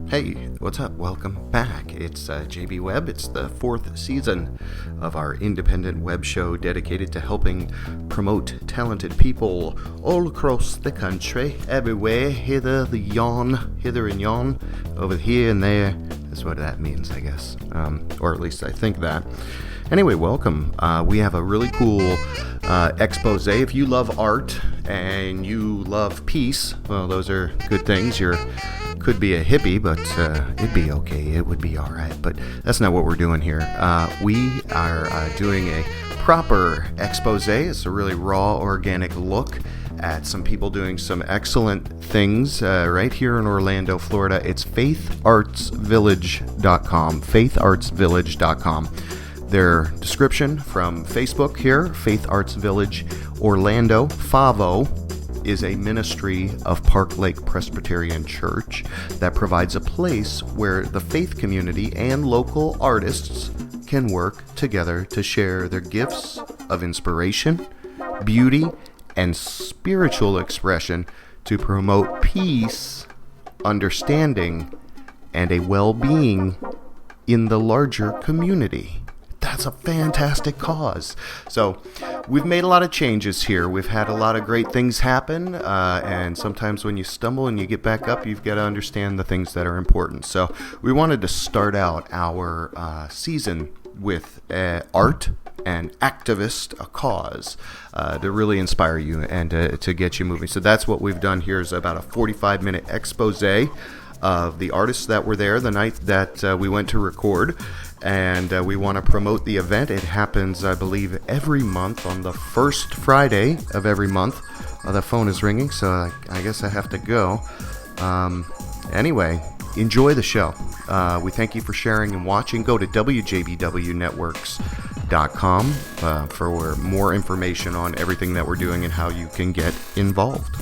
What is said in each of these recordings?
Hey, what's up? Welcome back. It's JB Webb. It's the 4th season of our independent web show dedicated to helping promote talented people all across the country, everywhere, hither and yon, over here and there. That's what that means, I guess. Or at least I think that. Anyway, welcome. We have a really cool expose. If you love art and you love peace, well, those are good things. Could be a hippie, but it'd be okay. It would be all right. But that's not what we're doing here. We are doing a proper expose. It's a really raw, organic look at some people doing some excellent things right here in Orlando, Florida. It's faithartsvillage.com. faithartsvillage.com. Their description from Facebook here, Faith Arts Village Orlando, FAVO, is a ministry of Park Lake Presbyterian Church that provides a place where the faith community and local artists can work together to share their gifts of inspiration, beauty, and spiritual expression to promote peace, understanding, and a well-being in the larger community. That's a fantastic cause. So we've made a lot of changes here. We've had a lot of great things happen, and sometimes when you stumble and you get back up, you've got to understand the things that are important. So we wanted to start out our season with art and activist, a cause, to really inspire you and to get you moving. So that's what we've done here, is about a 45-minute expose of the artists that were there the night that we went to record. And we want to promote the event. It happens, I believe, every month on the first Friday of every month. The phone is ringing, so I guess I have to go. Anyway, enjoy the show. We thank you for sharing and watching. Go to wjbwnetworks.com for more information on everything that we're doing and how you can get involved.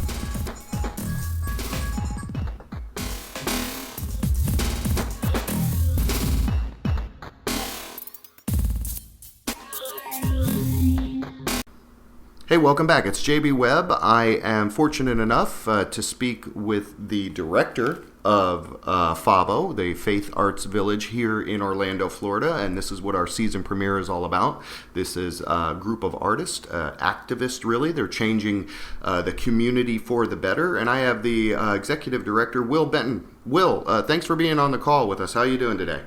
Hey, welcome back. It's JB Webb. I am fortunate enough to speak with the director of FAVO, the Faith Arts Village here in Orlando, Florida, and this is what our season premiere is all about. This is a group of artists, activists really. They're changing the community for the better, and I have the executive director, Will Benton. Will, thanks for being on the call with us. How are you doing today?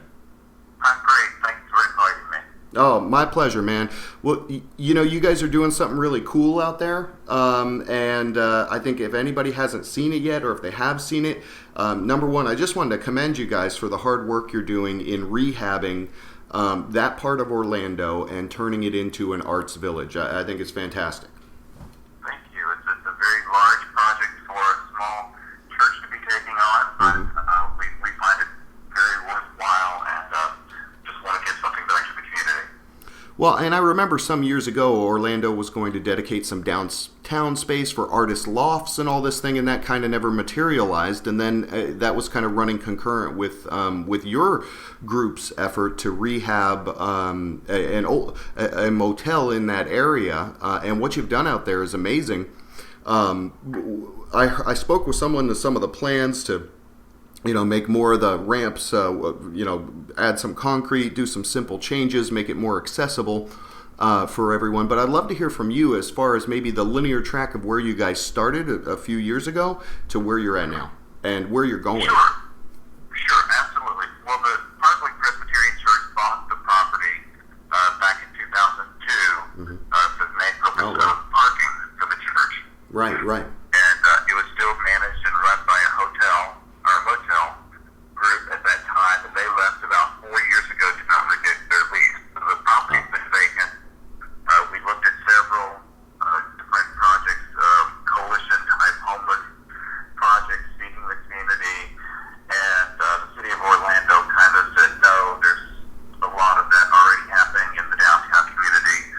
I'm great. Thanks for inviting me. Oh, my pleasure, man. Well, you know, you guys are doing something really cool out there, and I think if anybody hasn't seen it yet, or if they have seen it, number one, I just wanted to commend you guys for the hard work you're doing in rehabbing that part of Orlando and turning it into an arts village. I think it's fantastic. Thank you. It's a very large project for a small church to be taking on, but we find it very worthwhile and just want to give something back to the community. Well, and I remember some years ago, Orlando was going to dedicate some downtown space for artist lofts and all this thing, and that kind of never materialized. And then that was kind of running concurrent with your group's effort to rehab a motel in that area. And what you've done out there is amazing. I spoke with someone to some of the plans to, make more of the ramps, add some concrete, do some simple changes, make it more accessible for everyone. But I'd love to hear from you as far as maybe the linear track of where you guys started a few years ago to where you're at now and where you're going. Sure, absolutely. Well, the Park Lake Presbyterian Church bought the property back in 2002 for the main purpose of parking for the church. Right. And it was still managed and run by a hotel group at that time, and they left about 4 years ago to not renew their lease. So the property's been vacant. We looked at several different projects, coalition-type homeless projects, feeding the community, and the city of Orlando kind of said, no, there's a lot of that already happening in the downtown community.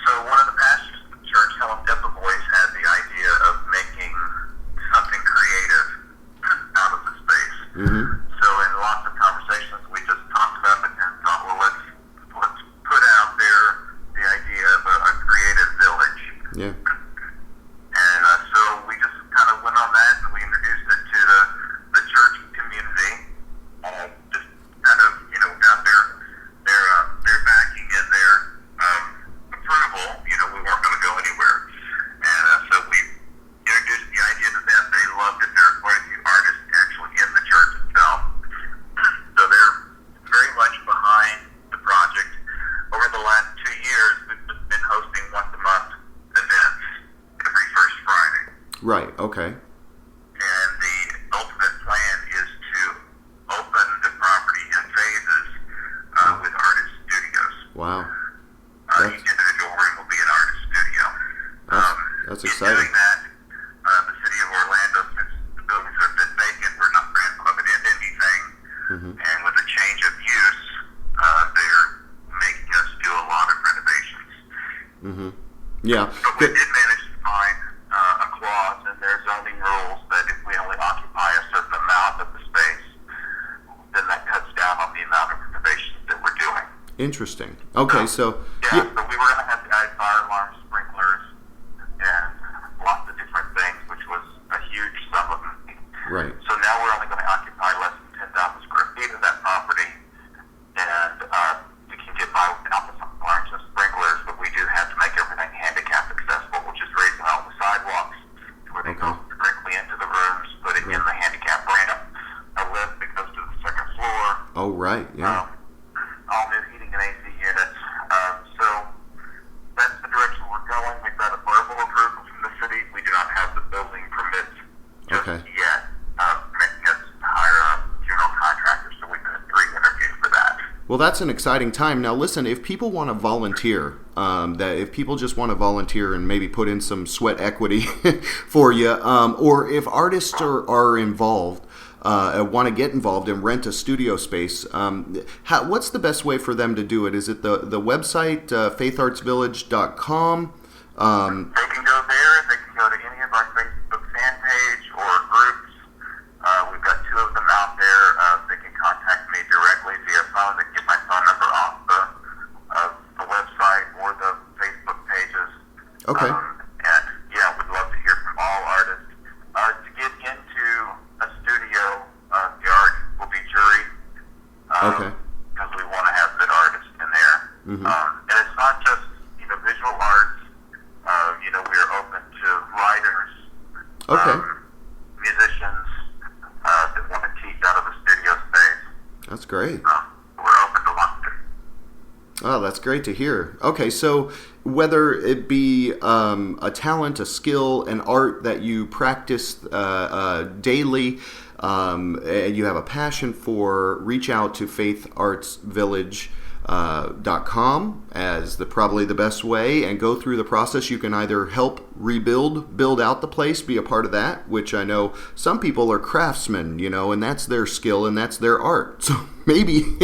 So one of the pastors of the church, Helen Voice, had the idea of Right, okay. And the ultimate plan is to open the property in phases with artist studios. Wow. Each individual room will be an artist studio. That's In exciting. doing that, the city of Orlando, since the buildings have been vacant, we're not grandfathered into anything. And with a change of use, they're making us do a lot of renovations. Yeah. But we did manage to find a clause in their zoning rules that if we only occupy a certain amount of the space, then that cuts down on the amount of renovations that we're doing. Interesting. Okay, so So we were going to have to add fire alarms, sprinklers, and lots of different things, which was a huge sum of money. right. So now we're only going to occupy less than 10,000 square feet of that property, and we can get by without the alarms and sprinklers, but we do have to make everything handicap accessible, which is raising all the sidewalks to where they go directly into the rooms, putting in the handicap ramp, a lift that goes to the second floor. Oh, right. Yeah. All new heating and AC units. So that's the direction we're going. We've got a verbal approval from the city. We do not have the building permits just yet. Making us hire a general contractor, so we've got 3 interviews for that. Well, that's an exciting time. Now, listen, if people want to volunteer, if people just want to volunteer and maybe put in some sweat equity for you, or if artists are involved, want to get involved and rent a studio space, what's the best way for them to do it? Is it the website, faithartsvillage.com? They can go there. They can go to any of our Facebook fan page or groups. We've got 2 of them out there. They can contact me directly via phone. They can get my phone number off the website or the Facebook pages. Okay. And yeah, we'd love to hear from all artists. To get into a studio, the art will be jury. Because we want to have good artists in there. And it's not just visual arts. We are open to writers, musicians that want to teach out of the studio space. That's great. We're open to lots of. Oh, that's great to hear. Okay, so whether it be a talent, a skill, an art that you practice daily, and you have a passion for, reach out to faithartsvillage.com as probably the best way, and go through the process. You can either help build out the place, be a part of that, which I know some people are craftsmen, and that's their skill and that's their art. So maybe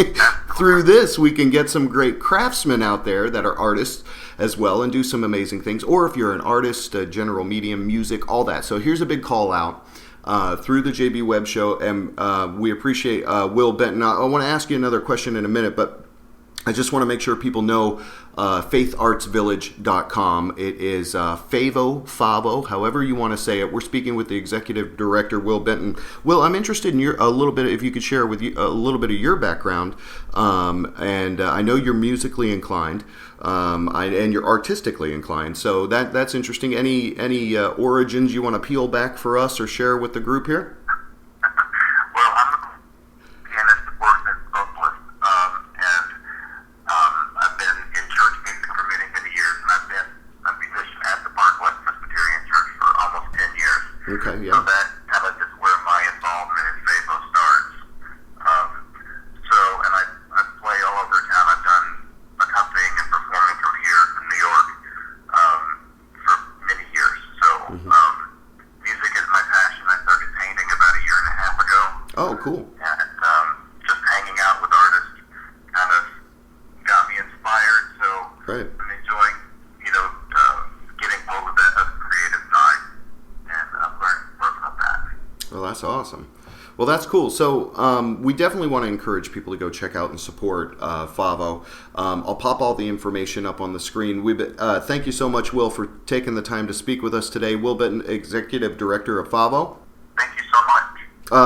through this we can get some great craftsmen out there that are artists as well and do some amazing things. Or if you're an artist, a general medium, music, all that. So here's a big call out through the JB Webb Show, and we appreciate Will Benton. I want to ask you another question in a minute, but I just want to make sure people know faithartsvillage.com. It is FAVO, however you want to say it. We're speaking with the executive director, Will Benton. Will, I'm interested in a little bit, if you could share with you a little bit of your background. And I know you're musically inclined, and you're artistically inclined. So that's interesting. Any origins you want to peel back for us or share with the group here? Well, I'm a pianist, organist, vocalist, and I've been in church music for many, many years, and I've been a musician at the Parkwest Presbyterian Church for almost 10 years. Okay, yeah. So that kind of is where my involvement in FAVO starts. And I play all over town. I've done accompanying and performing from here to New York for many years. So music is my passion. I started painting about a year and a half ago. Oh, cool. And just hanging out with artists kind of got me inspired. So Right. I'm enjoying, getting hold of that creative side and learning more about that. Well, that's awesome. Well, that's cool. So we definitely want to encourage people to go check out and support FAVO. I'll pop all the information up on the screen. Thank you so much, Will, for taking the time to speak with us today. Will Benton, Executive Director of FAVO. Thank you so much.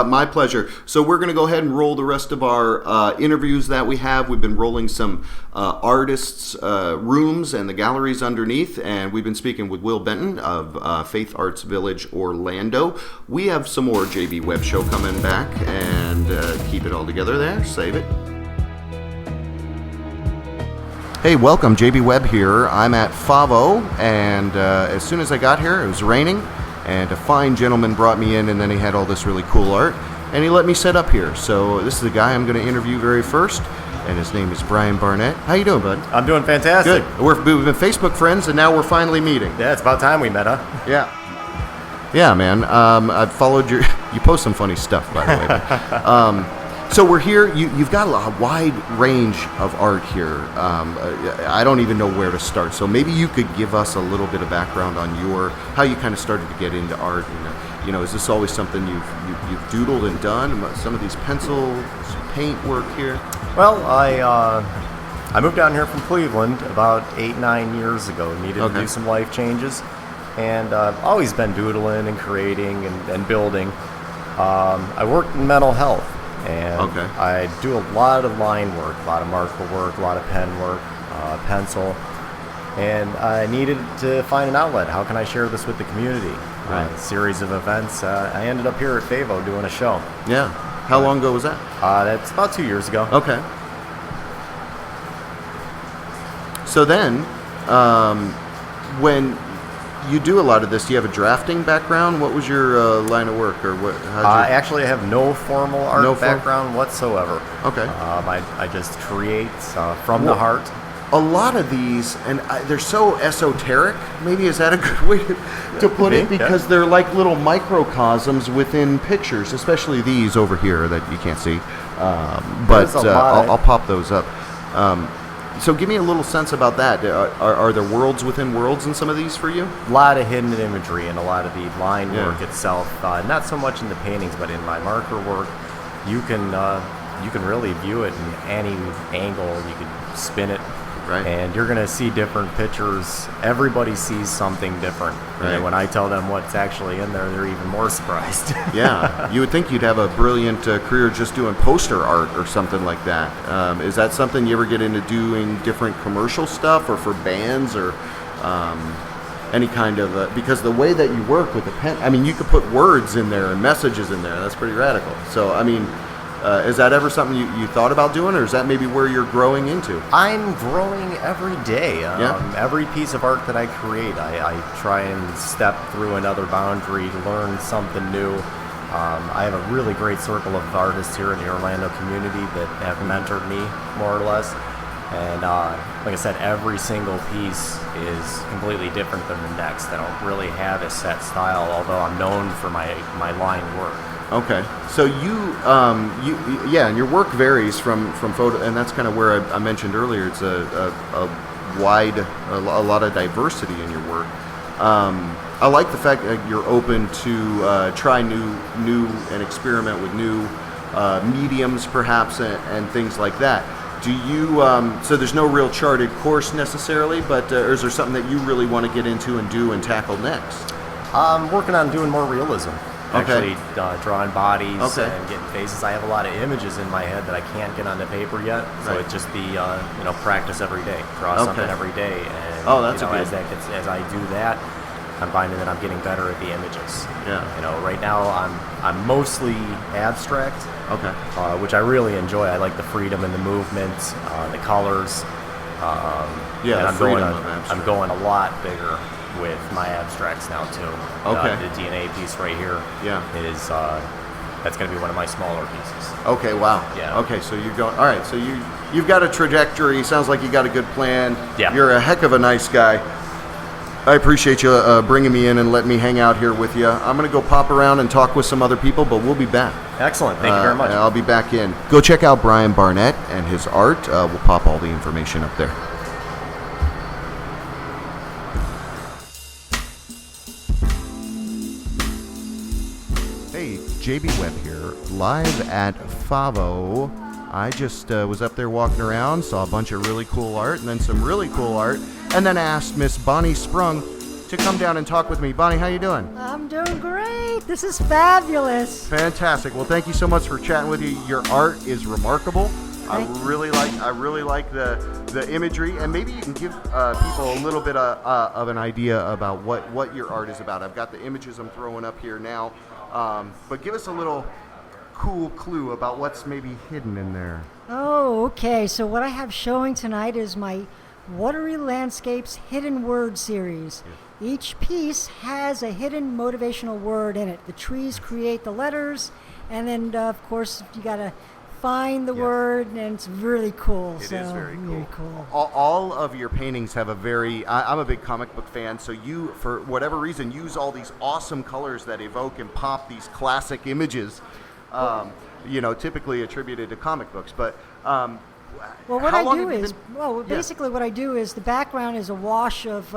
My pleasure. So we're going to go ahead and roll the rest of our interviews that we have. We've been rolling some artists' rooms and the galleries underneath, and we've been speaking with Will Benton of Faith Arts Village Orlando. We have some more JB Webb Show coming back, and keep it all together there. Save it. Hey, welcome. JB Webb here. I'm at FAVO, and as soon as I got here, it was raining. and a fine gentleman brought me in, and then he had all this really cool art, and he let me set up here. So this is the guy I'm going to interview very first, and his name is Brian Barnett. How you doing, bud? I'm doing fantastic. Good. We've been Facebook friends, and now we're finally meeting. Yeah, it's about time we met, huh? Yeah. Yeah, man. I've followed your... You post some funny stuff, by the way. So we're here. You've got a wide range of art here. I don't even know where to start. So maybe you could give us a little bit of background on how you kind of started to get into art. And, is this always something you've doodled and done? Some of these pencil, paint work here. Well, I moved down here from Cleveland about 8-9 years ago. Needed to do some life changes, and I've always been doodling and creating and building. I worked in mental health, and I do a lot of line work, a lot of marker work, a lot of pen work, pencil, and I needed to find an outlet. How can I share this with the community? Right. A series of events. I ended up here at FAVO doing a show. Yeah. How long ago was that? That's about 2 years ago. Okay. So then, when you do a lot of this, do you have a drafting background? What was your line of work, or what? Actually, I have no formal art background whatsoever. Okay. I just create from the heart. A lot of these, and they're so esoteric. Maybe is that a good way to put it? Because they're like little microcosms within pictures, especially these over here that you can't see. But I'll pop those up. So give me a little sense about that. Are there worlds within worlds in some of these for you? A lot of hidden imagery and a lot of the line work itself. Not so much in the paintings, but in my marker work, you can really view it in any angle. You can spin it. Right. And you're going to see different pictures. Everybody sees something different. Right. And when I tell them what's actually in there, they're even more surprised. Yeah. You would think you'd have a brilliant career just doing poster art or something like that. Is that something you ever get into doing different commercial stuff or for bands or any kind of... because the way that you work with the pen... I mean, you could put words in there and messages in there. That's pretty radical. So, I mean... is that ever something you thought about doing, or is that maybe where you're growing into? I'm growing every day. Every piece of art that I create, I try and step through another boundary, learn something new. I have a really great circle of artists here in the Orlando community that have mentored me, more or less. And like I said, every single piece is completely different than the next. I don't really have a set style, although I'm known for my line work. Okay, so and your work varies from photo, and that's kind of where I mentioned earlier. It's a lot of diversity in your work. I like the fact that you're open to try new and experiment with new mediums, perhaps, and things like that. Do you? So there's no real charted course necessarily, but or is there something that you really want to get into and do and tackle next? I'm working on doing more realism. Actually, drawing bodies and getting faces. I have a lot of images in my head that I can't get onto paper yet, so it'd just be practice every day, draw something every day, and as I do that, I'm finding that I'm getting better at the images. Yeah. Right now I'm mostly abstract. Okay. Which I really enjoy. I like the freedom and the movement, the colors. And I'm going a lot bigger with my abstracts now too. The DNA piece right here is that's going to be one of my smaller pieces. Okay, wow. Yeah. Okay, so you're going. All right, so you've got a trajectory. Sounds like you got a good plan. Yeah. You're a heck of a nice guy. I appreciate you bringing me in and letting me hang out here with you. I'm going to go pop around and talk with some other people, but we'll be back. Excellent. Thank you very much. I'll be back in. Go check out Brian Barnett and his art. We'll pop all the information up there. JB Webb here, live at FAVO. I just was up there walking around, saw a bunch of really cool art, and then some really cool art, and then asked Miss Bonnie Sprung to come down and talk with me. Bonnie, how you doing? I'm doing great. This is fabulous. Fantastic. Well, thank you so much for chatting with you. Your art is remarkable. I really like the imagery, and maybe you can give people a little bit of an idea about what your art is about. I've got the images I'm throwing up here now. But give us a little cool clue about what's maybe hidden in there. Oh, okay. So what I have showing tonight is my Watery Landscapes Hidden Word series. each piece has a hidden motivational word in it. The trees create the letters, and then of course you got to find the word, and it's really cool. It is very cool. All of your paintings have a very, I'm a big comic book fan, so you, for whatever reason, use all these awesome colors that evoke and pop these classic images, typically attributed to comic books. But well, what I do is, basically what I do is the background is a wash of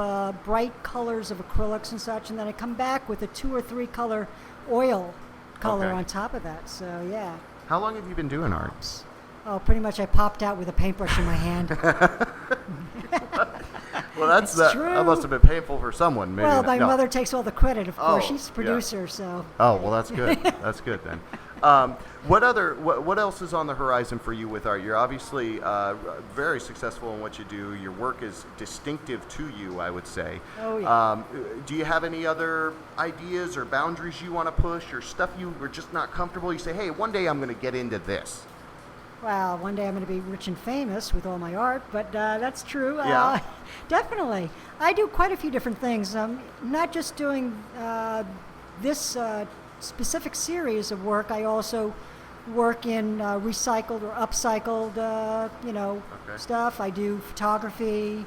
bright colors of acrylics and such, and then I come back with a 2 or 3 color oil color on top of that. So yeah. How long have you been doing art? Oh, pretty much I popped out with a paintbrush in my hand. Well, that's true. That must have been painful for someone. Maybe well, my mother takes all the credit, of course. She's the producer, yeah. so. Oh, well, that's good. That's good then. What else is on the horizon for you with art? You're obviously very successful in what you do. Your work is distinctive to you, I would say. Oh, yeah. Do you have any other ideas or boundaries you want to push, or stuff you were just not comfortable? You say, hey, one day I'm going to get into this. Well, one day I'm going to be rich and famous with all my art, but that's true. Yeah. Definitely. I do quite a few different things. Not just doing this specific series of work. I also work in recycled or upcycled, stuff. I do photography.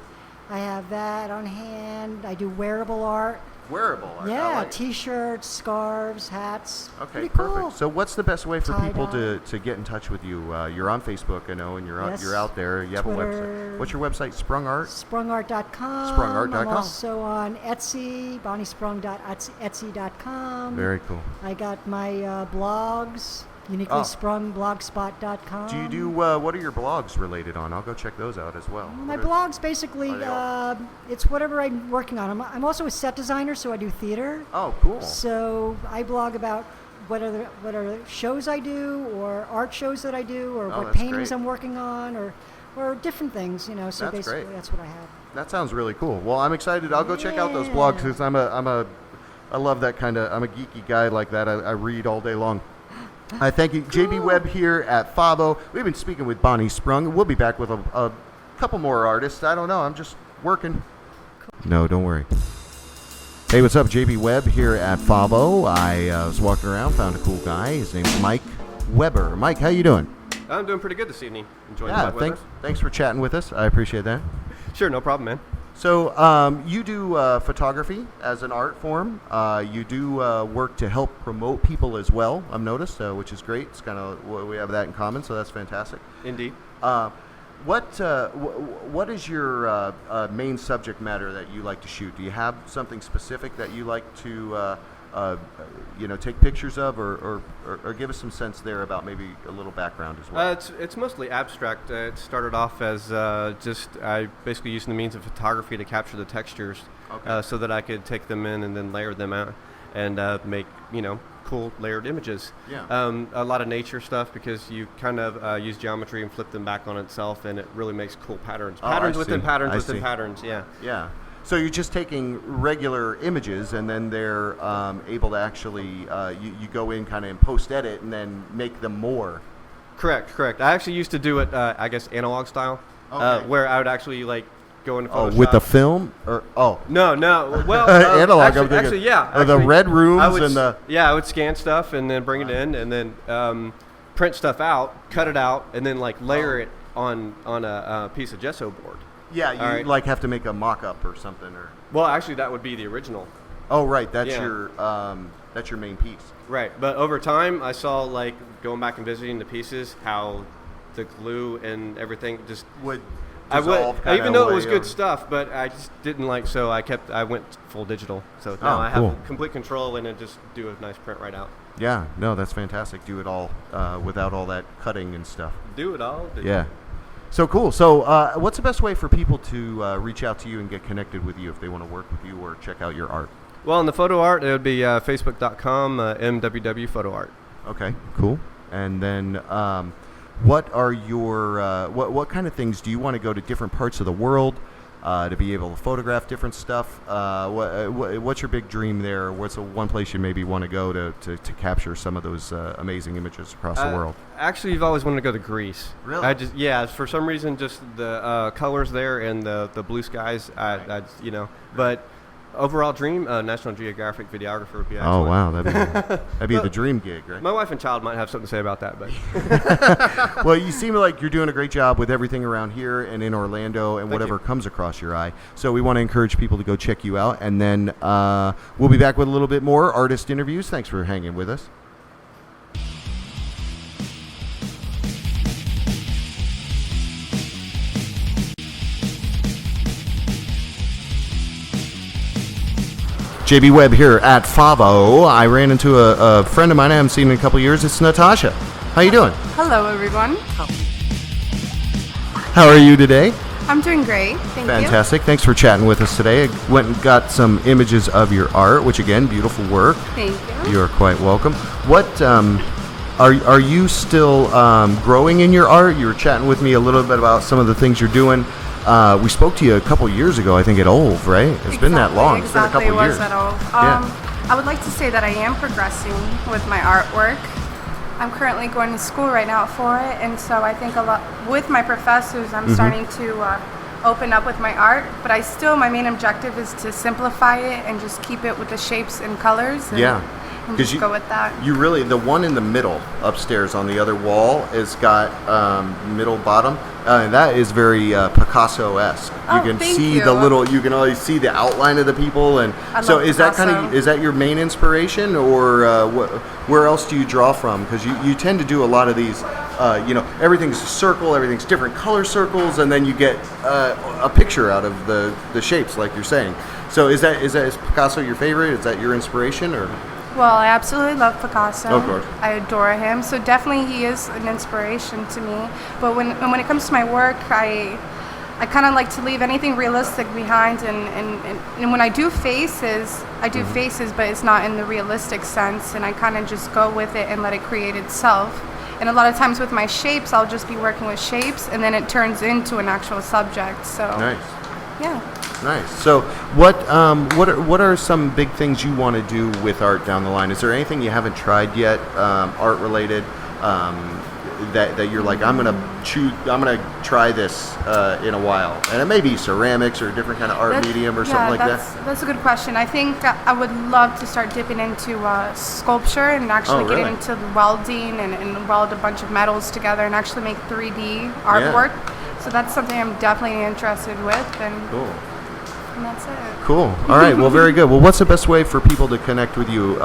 I have that on hand. I do wearable art. Wearable art? Yeah, like T-shirts, scarves, hats. Okay, Pretty perfect. cool. So what's the best way for people Tie-dye. to get in touch with you? You're on Facebook, I know, and you're out there. You have a Twitter. website. What's your website? Sprung Art? Sprungart.com. Sprungart.com. I'm also on Etsy, BonnieSprung.etsy.com. Very cool. I got my blogs, uniquelysprungblogspot.com. Do you do, what are your blogs related on? I'll go check those out as well. My blogs basically, it's whatever I'm working on. I'm also a set designer, so I do theater. Oh, cool. So I blog about what are shows I do, or art shows that I do, or what that's paintings great. I'm working on, or different things, So That's basically, great. that's what I have. That sounds really cool. Well, I'm excited. I'll go check out those blogs because I love that kind of, I'm a geeky guy like that. I read all day long. I thank you. Cool. JB Webb here at FAVO. We've been speaking with Bonnie Sprung. We'll be back with a couple more artists. I don't know. I'm just working. No, don't worry. Hey, what's up? JB Webb here at FAVO. I was walking around, found a cool guy. His name's Mike Weber. Mike, how you doing? I'm doing pretty good this evening. Enjoying the weather. Thanks for chatting with us. I appreciate that. Sure, no problem, man. So you do photography as an art form. You do work to help promote people as well, I've noticed, which is great. It's kind of, we have that in common, so that's fantastic. Indeed. What is your main subject matter that you like to shoot? Do you have something specific that you like to take pictures of, or give us some sense there about maybe a little background as well? It's mostly abstract. It started off as I basically using the means of photography to capture the textures, so that I could take them in and then layer them out and make cool layered images. Yeah. A lot of nature stuff because you kind of use geometry and flip them back on itself, and it really makes cool patterns. Patterns within patterns within patterns. Yeah. Yeah. So you're just taking regular images, and then they're able to actually, you go in kind of and post-edit and then make them more. Correct. I actually used to do it, analog style, where I would actually, go into Photoshop. Oh, with the film? No. Well, analog, actually, yeah. The red rooms and the... Yeah, I would scan stuff and then bring it in and then print stuff out, cut it out, and then, layer it on a piece of gesso board. Yeah, you have to make a mock-up or something, or. Well, actually, that would be the original. Oh, right. That's your main piece. Right, but over time, I saw going back and visiting the pieces, how the glue and everything just would. Even though it was good stuff, but I just didn't so I went full digital. So now I have complete control and then just do a nice print right out. Yeah, no, that's fantastic. Do it all without all that cutting and stuff. Do it all. Yeah. So cool. So what's the best way for people to reach out to you and get connected with you if they want to work with you or check out your art? Well, in the photo art, it would be facebook.com, MWW Photo Art. Okay, cool. And then what are your, what kind of things do you want to go to different parts of the world to be able to photograph different stuff? What's your big dream there? What's the one place you maybe want to go to capture some of those amazing images across the world? Actually, you've always wanted to go to Greece. Really? For some reason, just the colors there and the blue skies, but overall dream, National Geographic videographer would be Oh excellent. wow, that'd be the dream gig, right? My wife and child might have something to say about that, but Well, you seem like you're doing a great job with everything around here and in Orlando and Thank whatever you. comes across your eye. So we want to encourage people to go check you out, and then we'll be back with a little bit more artist interviews. Thanks for hanging with us. JB Webb here at FAVO. I ran into a friend of mine I haven't seen in a couple years. It's Natasha. How you doing? Hello, everyone. How are you today? I'm doing great. Thank Fantastic. Thanks for chatting with us today. I went and got some images of your art, which again, beautiful work. you. Thank you. You're quite welcome. What are you still growing in your art? You were chatting with me a little bit about some of the things you're doing. We spoke to you a couple years ago, I think, at OLV, right? It's been that long. It's been a couple it was years. at all. Yeah. I would like to say that I am progressing with my artwork. I'm currently going to school right now for it, and so I think a lot with my professors, I'm starting to open up with my art. But my main objective is to simplify it and just keep it with the shapes and colors. And, Yeah. and just go with that. You really, the one in the middle upstairs on the other wall has got middle bottom. That is very Picasso-esque. Oh, You can thank see you. the little, you can always see the outline of the people, and I so love is that Picasso. is that your main inspiration, or where else do you draw from? Because you tend to do a lot of these, everything's a circle, everything's different color circles, and then you get a picture out of the shapes, like you're saying. So is Picasso your favorite? Is that your inspiration, or? Well, I absolutely love Picasso. Of course. I adore him. So definitely he is an inspiration to me. But when it comes to my work, I kind of like to leave anything realistic behind. And when I do faces, faces, but it's not in the realistic sense. And I kind of just go with it and let it create itself. And a lot of times with my shapes, I'll just be working with shapes, and then it turns into an actual subject. So Nice. yeah. Nice. So, what are some big things you want to do with art down the line? Is there anything you haven't tried yet, art related, that you're like, I'm gonna try this in a while, and it may be ceramics or a different kind of art medium or something like that. That's a good question. I think I would love to start dipping into sculpture and actually really? get into welding and weld a bunch of metals together and actually make 3D artwork. So that's something I'm definitely interested with, and Cool. that's it. Cool. All right. Well, very good. Well, what's the best way for people to connect with you?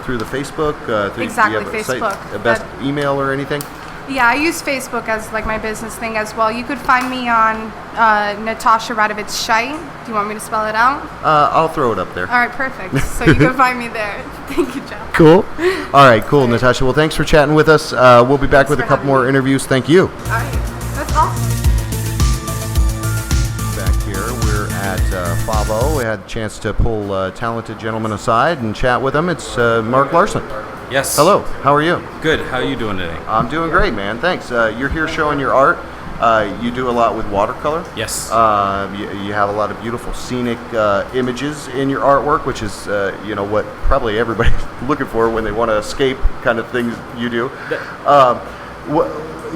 Through the Facebook? Exactly, do you have a site, Facebook. a best email or anything? Yeah, I use Facebook as like my business thing as well. You could find me on Natasha Radovich Scheidt. Do you want me to spell it out? I'll throw it up there. All right, perfect. So you can find me there. Thank you, Joe. Cool. All right. Cool, Natasha. Well, thanks for chatting with us. We'll be back with a for couple having more me. interviews. Thank you. All right, that's awesome. Back here, we're at FAVO. We had a chance to pull a talented gentleman aside and chat with him. It's Mark Larson. Yes. Hello. How are you? Good. How are you doing today? I'm doing great, man. Thanks. You're here showing your art. You do a lot with watercolor. Yes. You have a lot of beautiful scenic images in your artwork, which is, what probably everybody's looking for when they want to escape kind of things you do.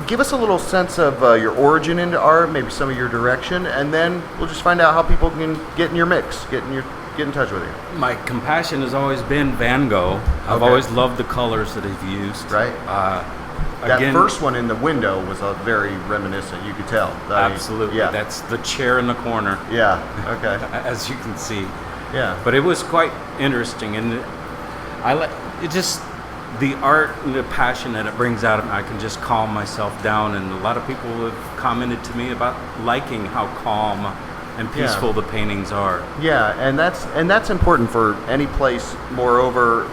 Give us a little sense of your origin into art, maybe some of your direction, and then we'll just find out how people can get in your mix, get in touch with you. My compassion has always been Van Gogh. I've Okay. always loved the colors that he's used. Right. That Again, first one in the window was very reminiscent. You could tell. I mean, absolutely. Yeah. That's the chair in the corner, Yeah. Okay. as you can see. Yeah. But it was quite interesting, and I like it. Just the art and the passion that it brings out of me. I can just calm myself down, and a lot of people have commented to me about liking how calm and peaceful the paintings are. Yeah, and that's important for any place. Moreover,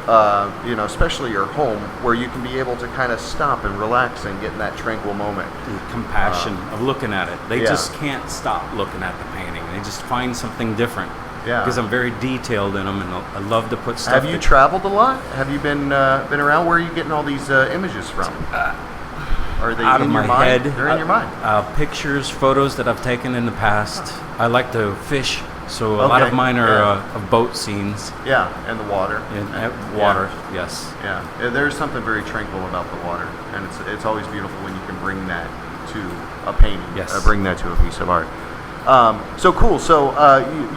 especially your home, where you can be able to kind of stop and relax and get in that tranquil moment. The compassion of looking at it. They yeah. just can't stop looking at the painting. They just find something different. Yeah. Because I'm very detailed in them, and I love to put stuff. Have you traveled a lot? Have you been around? Where are you getting all these images from? Are they out in of your my mind? head? They're in your mind. Pictures, photos that I've taken in the past. I like to fish, so a lot Okay, of mine are yeah. of boat scenes Yeah, and the water. and water. Yes. Yeah, there's something very tranquil about the water, and it's always beautiful when you can bring that to a painting. Yes. Bring that to a piece of art. So cool. So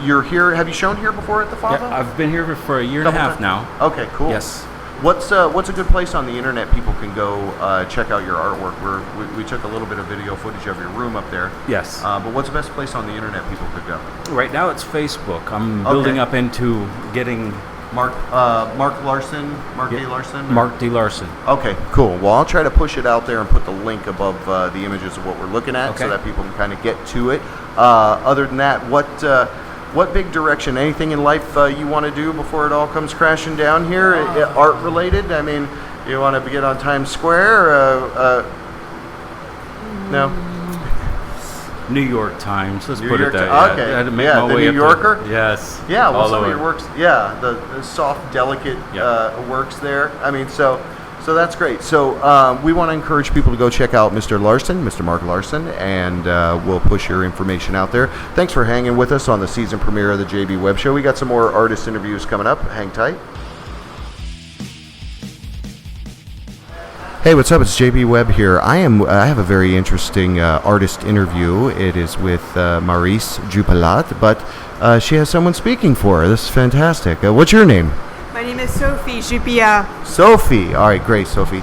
you're here. Have you shown here before at the FAVO? Yeah, I've been here for a year and a half now. Okay, cool. Yes. What's a good place on the internet people can go check out your artwork? We took a little bit of video footage of your room up there. Yes. But what's the best place on the internet people could go? Right now it's Facebook. I'm building up into getting Mark Larson, Mark D. Larson? Mark D. Larson. Okay, cool. Well, I'll try to push it out there and put the link above the images of what we're looking at so that people can kind of get to it. Other than that, what big direction, anything in life you want to do before it all comes crashing down here? Art related? I mean, you want to get on Times Square? No? New York Times. Let's New put York it that. okay. I had to make yeah, my the way New up Yorker. To, yes. Yeah. Well, all some of over. your works. Yeah, the soft, delicate works there. I mean, so that's great. So we want to encourage people to go check out Mr. Larson, Mr. Mark Larson, and we'll push your information out there. Thanks for hanging with us on the season premiere of the JB Webb Show. We got some more artist interviews coming up. Hang tight. Hey, what's up? It's JB Webb here. I have a very interesting artist interview. It is with Maryse Jupilat, but she has someone speaking for her. This is fantastic. What's your name? My name is Sophie Jupia. Sophie. All right, great, Sophie.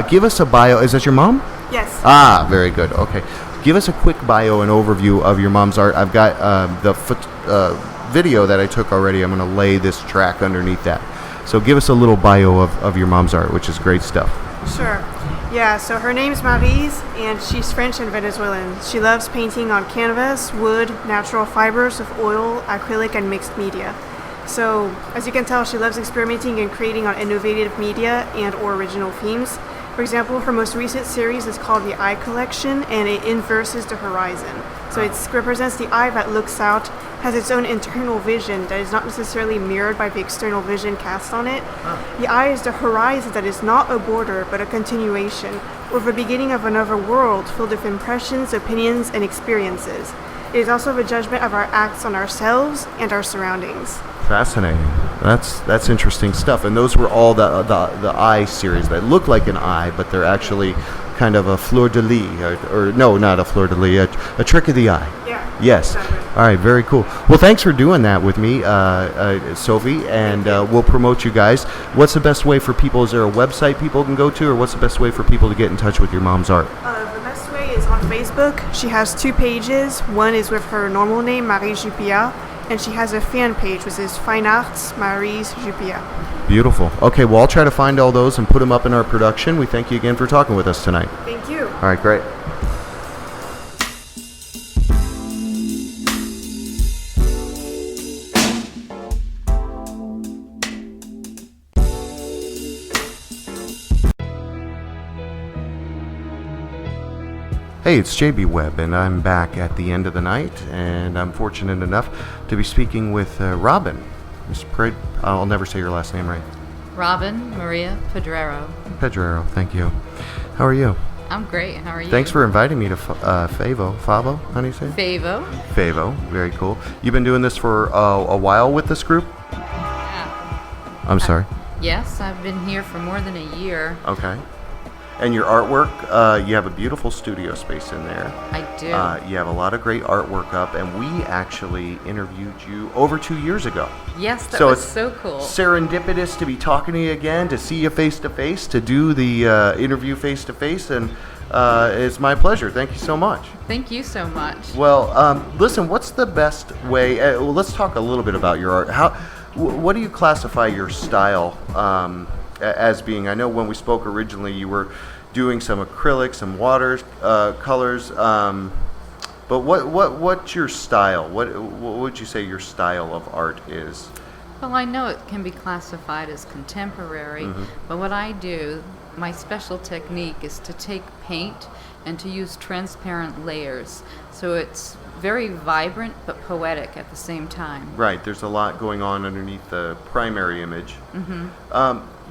Give us a bio. Is that your mom? Yes. Ah, very good. Okay. Give us a quick bio and overview of your mom's art. I've got the video that I took already. I'm going to lay this track underneath that. So give us a little bio of your mom's art, which is great stuff. Sure. Yeah, so her name's Maryse, and she's French and Venezuelan. She loves painting on canvas, wood, natural fibers of oil, acrylic, and mixed media. So, as you can tell, she loves experimenting and creating on innovative media and or original themes. For example, her most recent series is called the Eye Collection, and it inverses the horizon. So it represents the eye that looks out, has its own internal vision that is not necessarily mirrored by the external vision cast on it. The eye is the horizon that is not a border, but a continuation, or the beginning of another world filled with impressions, opinions, and experiences. It is also the judgment of our acts on ourselves and our surroundings. Fascinating. That's interesting stuff. And those were all the eye series that look like an eye, but they're actually kind of a fleur de lis, or no, not a fleur de lis, a trick of the eye. Yeah. Yes. Exactly. All right. Very cool. Well, thanks for doing that with me, Sophie, and we'll promote you guys. What's the best way for people? Is there a website people can go to, or what's the best way for people to get in touch with your mom's art? The best way is on Facebook. She has 2 pages. One is with her normal name, Maryse Jupia, and she has a fan page, which is Fine Arts Maryse Jupia. Beautiful. Okay, well, I'll try to find all those and put them up in our production. We thank you again for talking with us tonight. Thank you. All right, great. Hey, it's JB Webb, and I'm back at the end of the night, and I'm fortunate enough to be speaking with Robin. I'll never say your last name right. Robin Maria Pedrero. Pedrero, thank you. How are you? I'm great. How are you? Thanks for inviting me to FAVO. FAVO, how do you say? FAVO. FAVO, very cool. You've been doing this for a while with this group? Yeah. I'm sorry? Yes, I've been here for more than a year. Okay. And your artwork, you have a beautiful studio space in there. I do. You have a lot of great artwork up, and we actually interviewed you over 2 years ago. Yes, that was it's so cool. Serendipitous to be talking to you again, to see you face to face, to do the interview face to face, and it's my pleasure. Thank you so much. Thank you so much. Well, listen, what's the best way? Let's talk a little bit about your art. What do you classify your style as being? I know when we spoke originally, you were doing some acrylic, some water colors. But what's your style? What would you say your style of art is? Well, I know it can be classified as contemporary, but what I do, my special technique is to take paint and to use transparent layers. So it's very vibrant but poetic at the same time. Right, there's a lot going on underneath the primary image.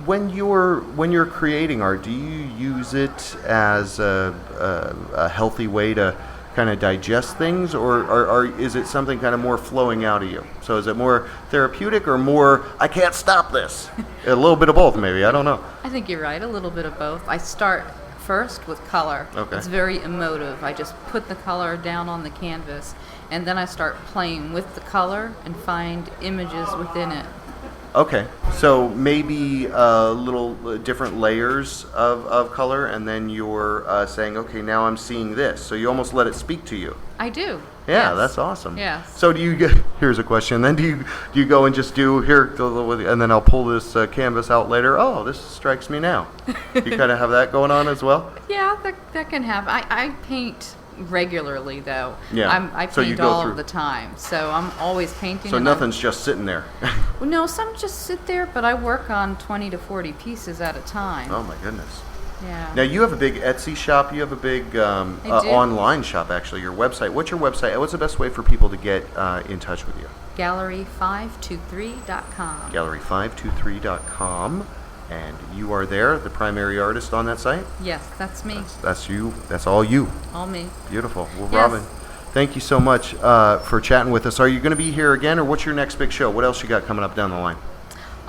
When you're creating art, do you use it as a healthy way to kind of digest things, or is it something kind of more flowing out of you? So is it more therapeutic or more, I can't stop this? A little bit of both, maybe, I don't know. I think you're right, a little bit of both. I start first with color. Okay. It's very emotive. I just put the color down on the canvas, and then I start playing with the color and find images within it. Okay, so maybe little different layers of color, and then you're saying, okay, now I'm seeing this. So you almost let it speak to you. I do. Yeah, yes. that's awesome. Yes. So do you get? Here's a question. Then do you go and just do here, and then I'll pull this canvas out later. Oh, this strikes me now. You kind of have that going on as well. Yeah, that can happen. I paint regularly though. Yeah. I So you paint go all through- of the time, so I'm always painting. So and nothing's just sitting there. Well, no, some just sit there, but I work on 20 to 40 pieces at a time. Oh my goodness. Yeah. Now you have a big Etsy shop. You have a big do. online shop. Actually, your website. What's your website? What's the best way for people to get in touch with you? Gallery523.com. Gallery523.com. And you are there, the primary artist on that site? Yes, that's me. That's you. That's all you. All me. Beautiful. Well, Yes. Robin, thank you so much for chatting with us. Are you going to be here again, or what's your next big show? What else you got coming up down the line?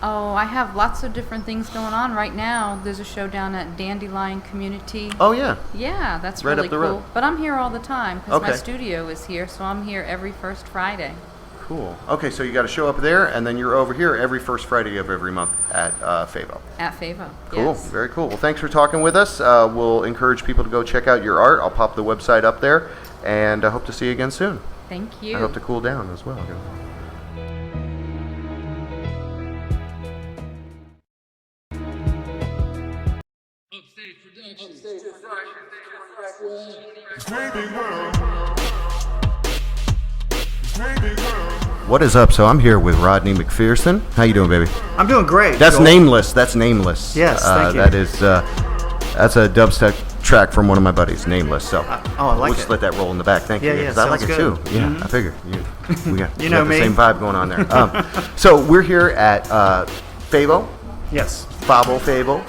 Oh, I have lots of different things going on right now. There's a show down at Dandelion Community. Oh, yeah. Yeah, that's Right really up the cool. road. But I'm here all the time because my Okay. studio is here, so I'm here every first Friday. Cool. Okay, so you got to show up there, and then you're over here every first Friday of every month at FAVO. At FAVO. Cool. Yes. Very cool. Well, thanks for talking with us. We'll encourage people to go check out your art. I'll pop the website up there, and I hope to see you again soon. Thank you. I hope to cool down as well. What is up? So I'm here with Rodney McPherson. How you doing, baby? I'm doing great. That's Joel. nameless. That's nameless. Yes, thank you. That is that's a dubstep track from one of my buddies, Nameless. So I like we'll it. just let that roll in the back. Thank Yeah, you. yeah, 'Cause I like sounds it good. too. Yeah, Mhm. I figure we got You know the me. same vibe going on there. So we're here at FAVO. Yes. FAVO. FAVO,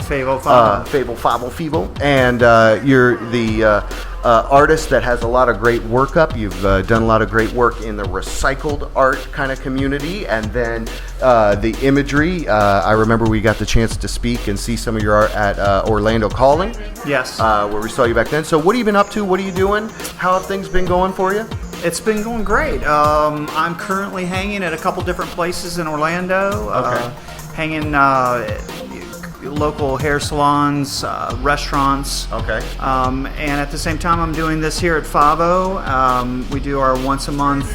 and you're the artist that has a lot of great work up. You've done a lot of great work in the recycled art kind of community, and then the imagery. I remember we got the chance to speak and see some of your art at Orlando Calling. Yes. Where we saw you back then. So what have you been up to? What are you doing? How have things been going for you? It's been going great. I'm currently hanging at a couple different places in Orlando. Okay. Hanging local hair salons, restaurants. Okay. And at the same time, I'm doing this here at FAVO. We do our once a month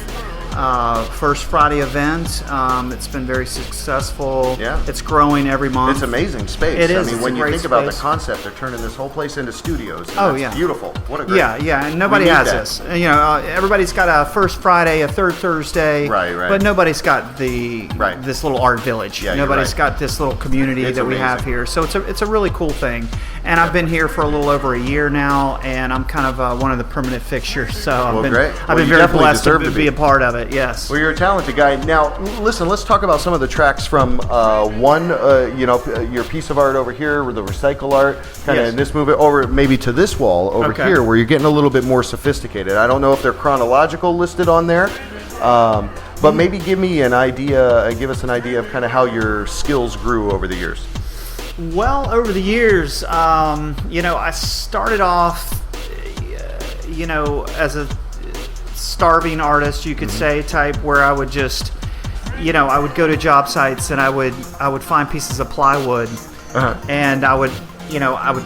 First Friday event. It's been very successful. Yeah. It's growing every month. It's amazing space. It is. I mean, It's when a you great think about the space. concept, they're turning this whole place into studios. And Oh, that's yeah. beautiful. What a great. Yeah, and nobody We need has that. this. You know, everybody's got a first Friday, a third Thursday, Right. but nobody's got this little art village. Yeah, you're Nobody's right. got this little community It's that we have amazing. here. So it's a really cool thing. And I've been here for a little over a year now, and I'm kind of one of the permanent fixtures. So Well, great. I've Well, been you very definitely blessed deserve to to be be. a part of it. Yes. Well, you're a talented guy. Now, listen, let's talk about some of the tracks from your piece of art over here, with the recycle art, kind of Yes. in this movie, over maybe to this wall over Okay. here, where you're getting a little bit more sophisticated. I don't know if they're chronological listed on there, but maybe give us an idea of kind of how your skills grew over the years. Well, over the years, I started off, as a starving artist, you could say, type, where I would just, I would go to job sites and I would find pieces of plywood, and I would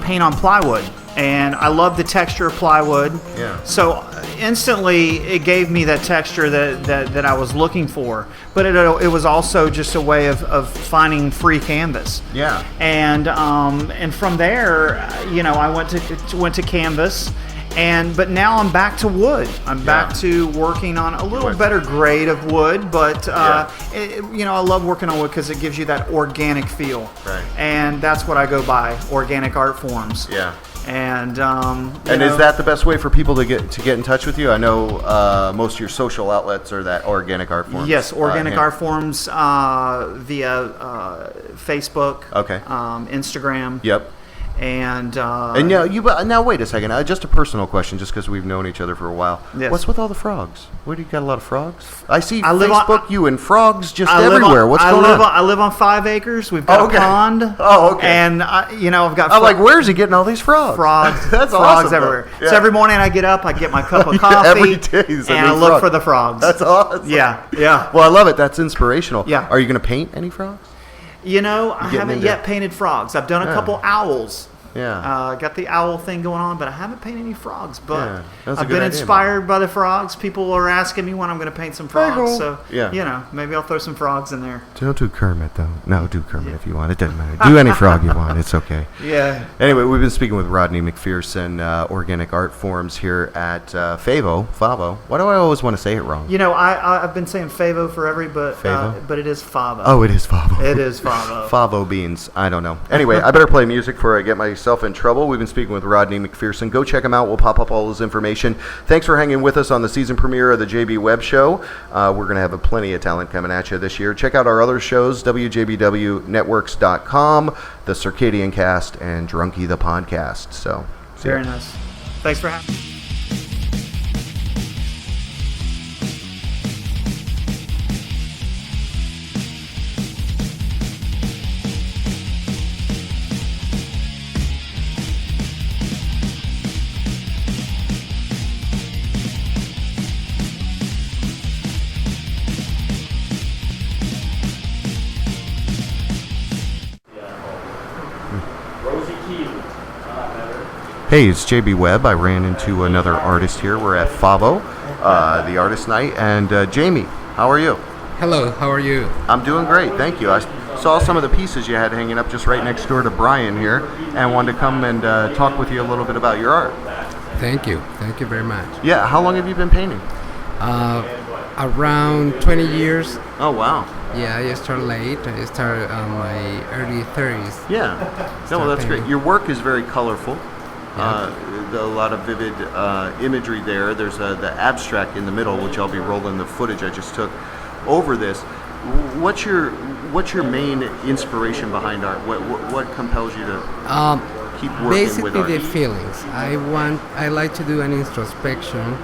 paint on plywood, and I loved the texture of plywood. Yeah. So instantly, it gave me that texture that I was looking for. But it was also just a way of finding free canvas. Yeah. And from there, I went to canvas, but now I'm back to wood. I'm back to working on a little better grade of wood, but I love working on wood because it gives you that organic feel. Right. And that's what I go by, organic art forms. Yeah. And is that the best way for people to get in touch with you? I know most of your social outlets are that organic art forms. Yes, organic yeah. art forms via Facebook. Okay. Instagram. Yep. And now wait a second. Just a personal question, just because we've known each other for a while. Yes. What's with all the frogs? Where do you got a lot of frogs? I see I live on- Facebook you and frogs just everywhere. What's going on? I live on 5 acres. We've got a pond. Oh, okay. And I've got. I'm like, where's he getting all these frogs? Frogs. That's frogs awesome, everywhere. though. Yeah. So every morning I get up, I get my cup of coffee, Every day is a and new I look frog. for the frogs. That's awesome. Yeah. Well, I love it. That's inspirational. Yeah. Are you going to paint any frogs? I getting haven't into- yet painted frogs. I've done a couple owls. Yeah. Got the owl thing going on, but I haven't painted any frogs. But Yeah, that's a I've good been idea, inspired by the frogs. People are asking me when I'm going to paint some frogs. cool. So, Yeah. maybe I'll throw some frogs in there. Don't do Kermit, though. No, do Kermit if you want. It doesn't matter. Do any frog you want. It's okay. Yeah. Anyway, we've been speaking with Rodney McPherson, Organic Art Forms here at FAVO. Why do I always want to say it wrong? I've been saying FAVO forever, FAVO? but it is FAVO. Oh, it is FAVO. It is FAVO. FAVO beans. I don't know. Anyway, I better play music before I get myself in trouble. We've been speaking with Rodney McPherson. Go check him out. We'll pop up all his information. Thanks for hanging with us on the season premiere of the JB Webb Show. We're going to have plenty of talent coming at you this year. Check out our other shows, WJBWnetworks.com, The Circadian Cast, and Drunky the Podcast. So, see ya. Very nice. Thanks for having me. Hey, it's JB Webb. I ran into another artist here. We're at FAVO, the artist night. And Jamie, how are you? Hello, how are you? I'm doing great, thank you. I saw some of the pieces you had hanging up just right next door to Brian here, and wanted to come and talk with you a little bit about your art. Thank you very much. Yeah, how long have you been painting? Around 20 years. Oh, wow. Yeah, I started late. I started on my early 30s. Yeah. No, well, that's great. painting. Your work is very colorful. Yeah. A lot of vivid imagery there. There's the abstract in the middle, which I'll be rolling the footage I just took over this. What's your main inspiration behind art? What compels you to keep working Basically with art? the feelings. I like to do an introspection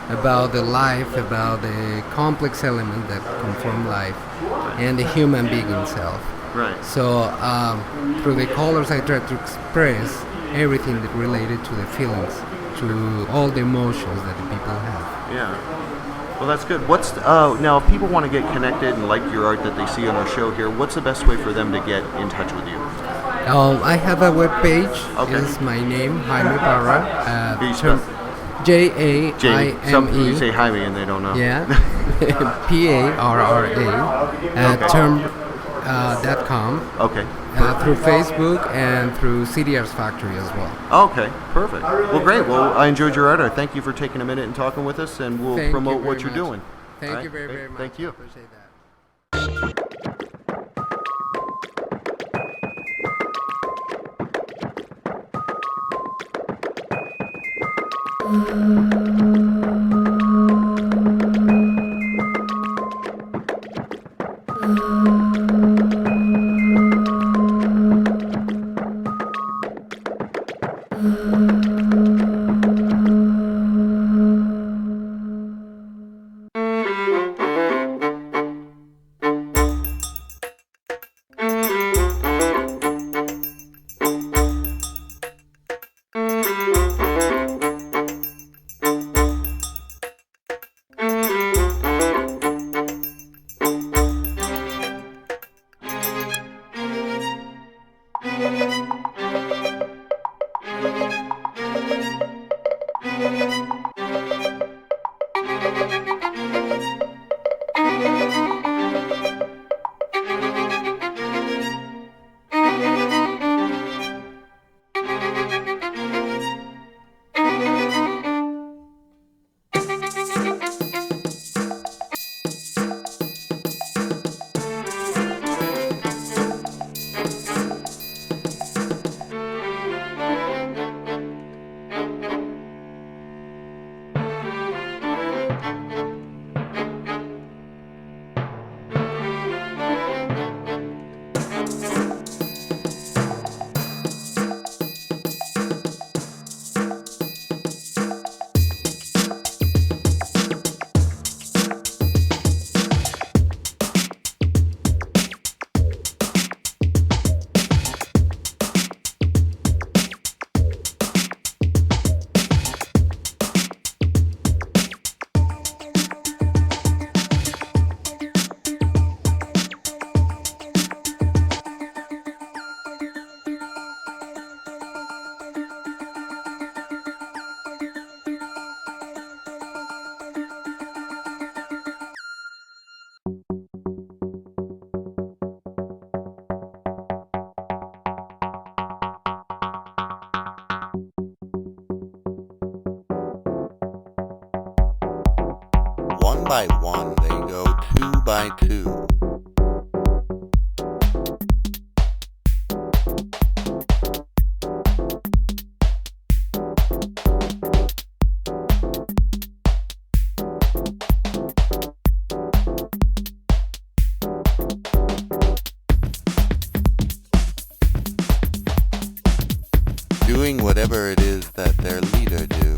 about the life, about the complex element that conform life, and the human being himself. Right. So through the colors, I try to express everything that related to the feelings, to all the emotions that the people have. Yeah. Well, that's good. Now, if people want to get connected and like your art that they see on our show here, what's the best way for them to get in touch with you? I have a web page. Okay. It's my name, Jaime Parra. Can you spell- Jaime. You say Jaime and they don't know. Yeah. Parra at term.com. Okay. Through Facebook and through CD Arts Factory as well. Okay, perfect. Well, great. Well, I enjoyed your art. I thank you for taking a minute and talking with us, and we'll Thank you promote very what you're much. doing. Thank All right? you very much. Thank you. Appreciate that. by one, they go two by two. Doing whatever it is that their leader do.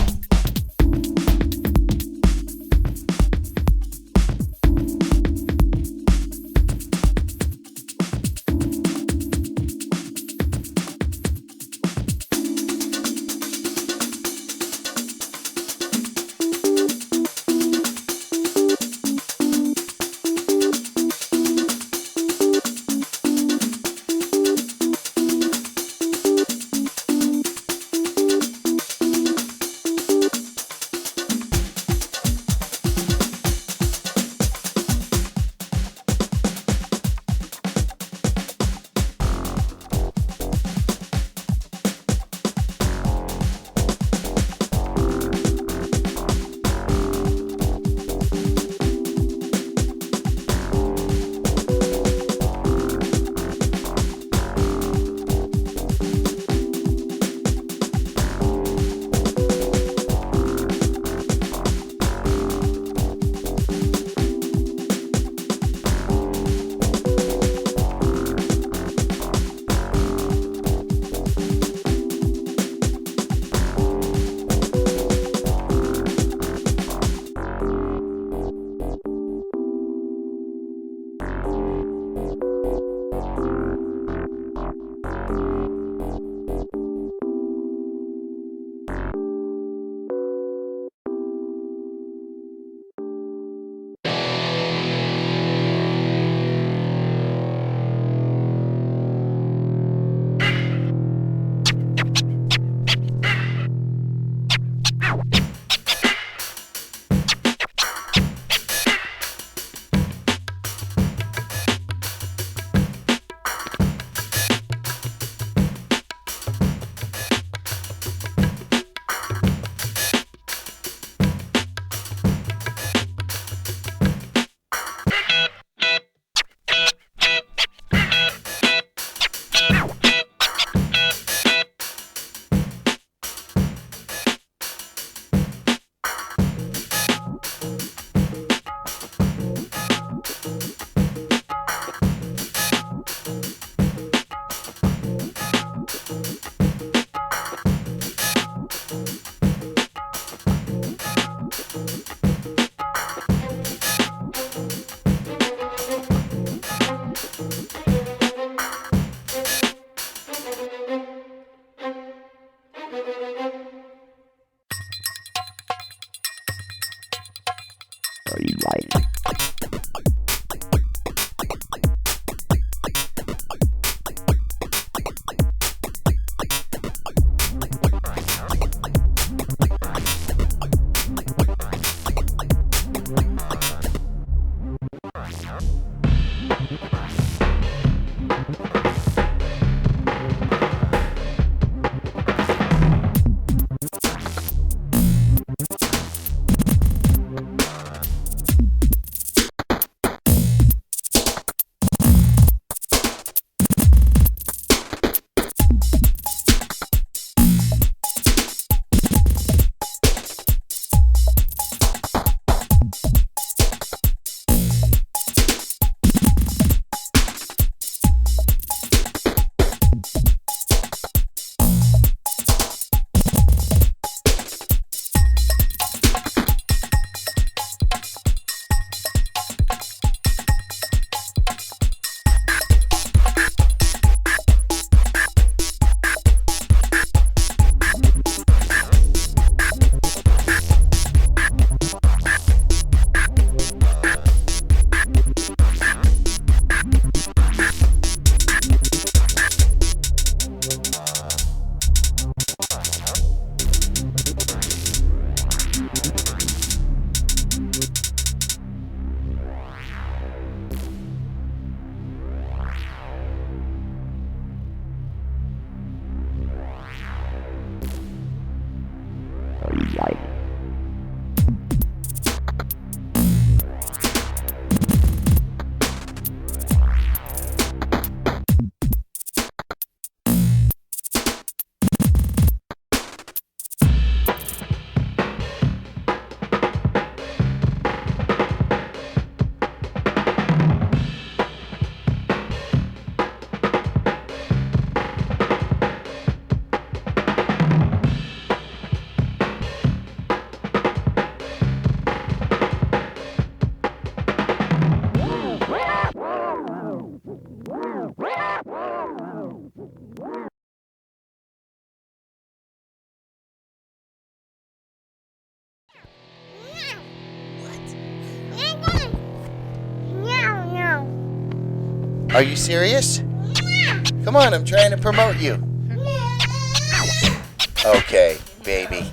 Are you serious? Come on, I'm trying to promote you. Okay, baby.